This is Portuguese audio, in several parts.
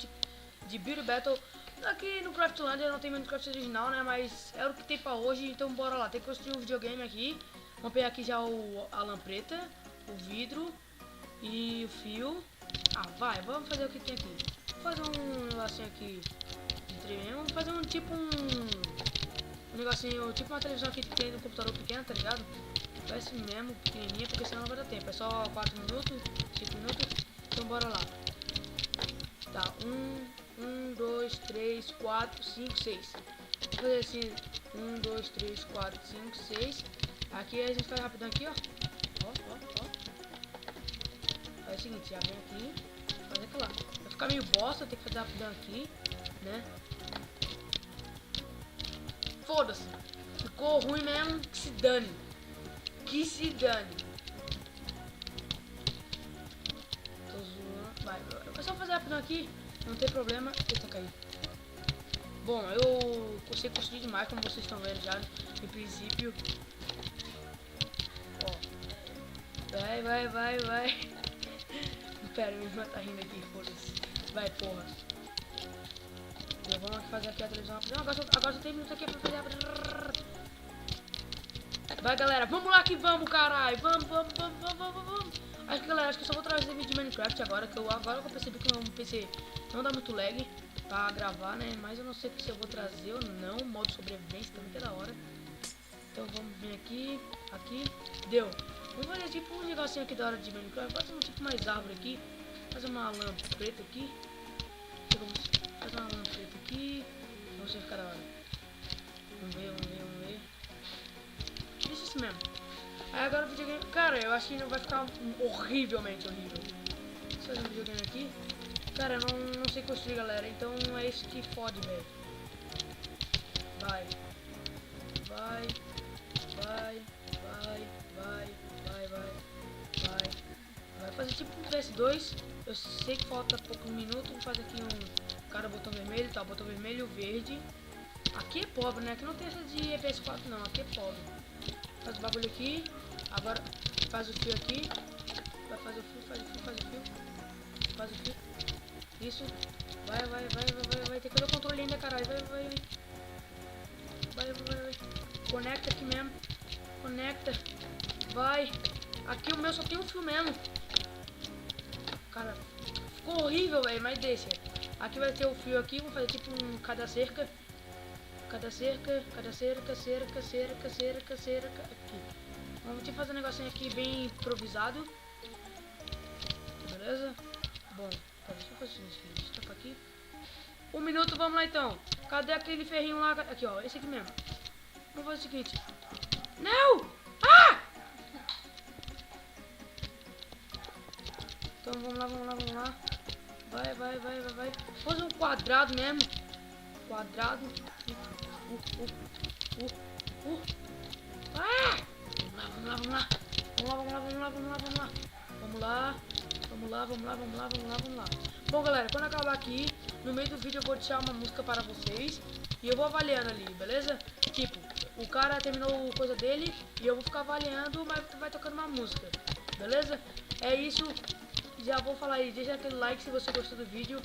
Minecraft de Build Battle. Aqui no Craftlandia não tem Minecraft original, né? Mas é o que tem pra hoje, então bora lá. Tem que construir um videogame aqui. Vamos pegar aqui já a lampreta, o vidro e o fio. Ah, vai, vamos fazer o que tem aqui. Vou fazer um negocinho aqui de trem. Vamos fazer um negocinho, tipo uma televisão aqui que tem no computador pequeno, tá ligado? Parece mesmo, pequenininha, porque senão não vai dar tempo. É só 4 minutos, 5 minutos. Então bora lá. Tá, 1, 2, 3, 4, 5, 6. Vou fazer assim, 1, 2, 3, 4, 5, 6. Aqui a gente faz rapidão aqui, ó. Ó. Faz o seguinte, já vem aqui, faz aquilo lá. Vai ficar meio bosta, tem que fazer rapidão aqui, né? Foda-se. Ficou ruim mesmo, que se dane. Que se dane. Tô zoando. Vai, eu só fazer rapidão aqui, não tem problema. Eita, caiu. Bom, eu consigo construir demais, como vocês estão vendo já, em princípio. Ó. Vai. Pera, minha irmã tá rindo aqui, foda-se. Vai, porra. Vamos fazer aqui a televisão rapidão. Agora só tem minutos aqui pra fazer. Vai, galera, vamos lá que vamos, caralho. Vamos. Acho que eu só vou trazer vídeo de Minecraft agora que eu percebi que o meu PC não dá muito lag pra gravar, né? Mas eu não sei se eu vou trazer ou não. Modo sobrevivência também que é da hora. Então vamos vir aqui. Deu. Vamos fazer tipo um negocinho aqui da hora de Minecraft. Fazer um tipo mais árvore aqui. Fazer uma lâmpada preta aqui. Fazer uma lâmpada preta aqui. Vamos ver ficar da hora. Vamos ver. Isso mesmo. Aí agora o videogame. Cara, eu acho que não vai ficar horrivelmente horrível. Vamos fazer um videogame aqui. Cara, eu não sei construir, galera. Então é isso que fode, velho. Vai. Vai fazer tipo um PS2. Eu sei que falta pouco minuto. Vou fazer aqui um cara botão vermelho, tá? Botão vermelho verde. Aqui é pobre, né? Aqui não tem essa de PS4 não. Aqui é pobre. Faz o bagulho aqui. Agora faz o fio aqui. Vai fazer o fio. Faz o fio. Isso. Vai. Tem que fazer o controle ainda, caralho. Vai. Conecta aqui mesmo. Conecta. Vai. Aqui o meu só tem um fio mesmo. Cara, ficou horrível, velho, mas deixa. Aqui vai ter o fio aqui. Vou fazer tipo um cada cerca. Cerca. Aqui. Vamos ter que fazer um negocinho aqui bem improvisado. Beleza? Bom, deixa eu fazer isso. Deixa eu aqui. 1 minuto, vamos lá então. Cadê aquele ferrinho lá? Aqui, ó. Esse aqui mesmo. Vamos fazer o seguinte. Não! Ah! Então vamos lá. Vai. Fazer um quadrado mesmo. Quadrado. Ah! Vamos lá. Bom, galera, quando acabar aqui, no meio do vídeo eu vou deixar uma música para vocês e eu vou avaliando ali, beleza? Tipo, o cara terminou a coisa dele e eu vou ficar avaliando, mas vai tocando uma música, beleza? É isso. Já vou falar aí, deixa aquele like se você gostou do vídeo.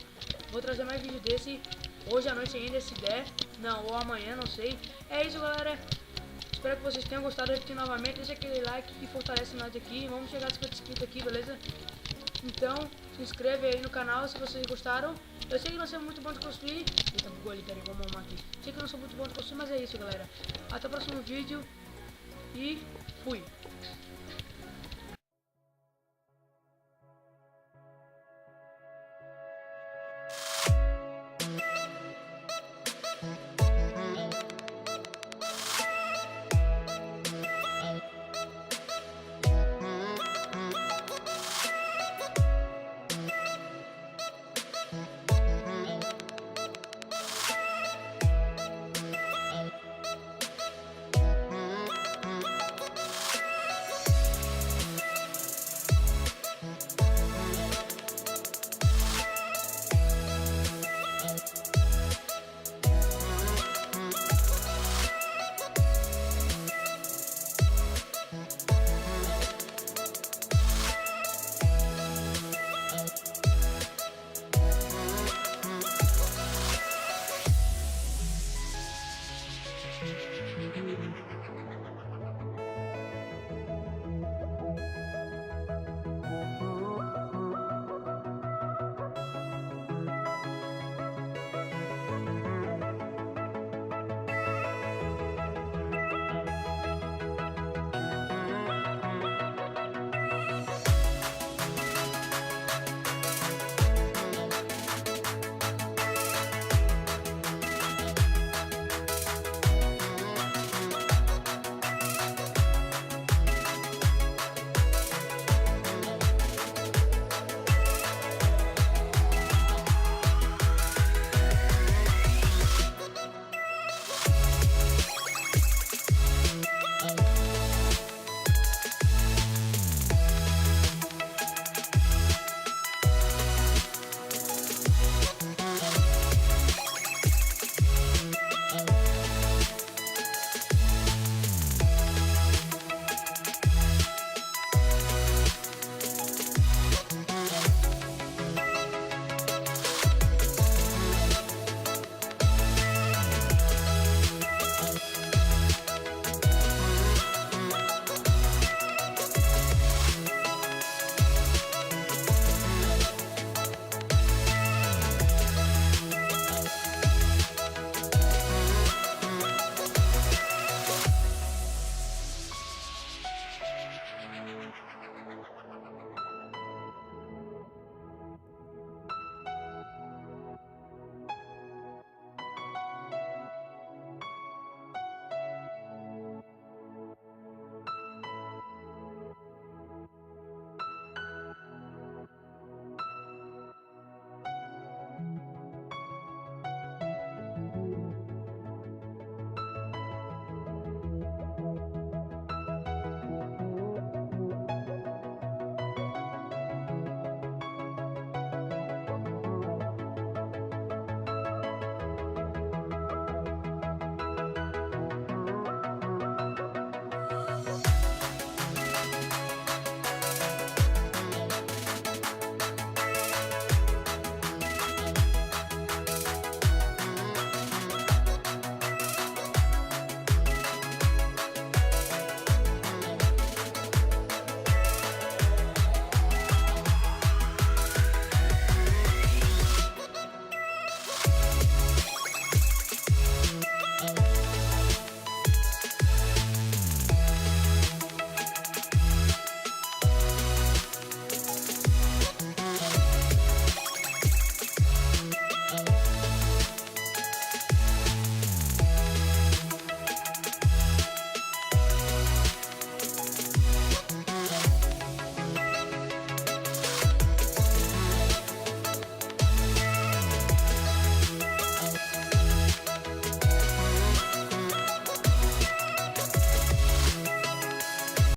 Vou trazer mais vídeo desse hoje à noite ainda, se der. Não, ou amanhã, não sei. É isso, galera. Espero que vocês tenham gostado. Repetir novamente, deixa aquele like que fortalece nós aqui. Vamos chegar a 50 inscritos aqui, beleza? Então, se inscreve aí no canal se vocês gostaram. Eu sei que não sou muito bom de construir. Eita, bugou ali, peraí, vamos arrumar aqui. Sei que não sou muito bom de construir, mas é isso, galera. Até o próximo vídeo. E fui.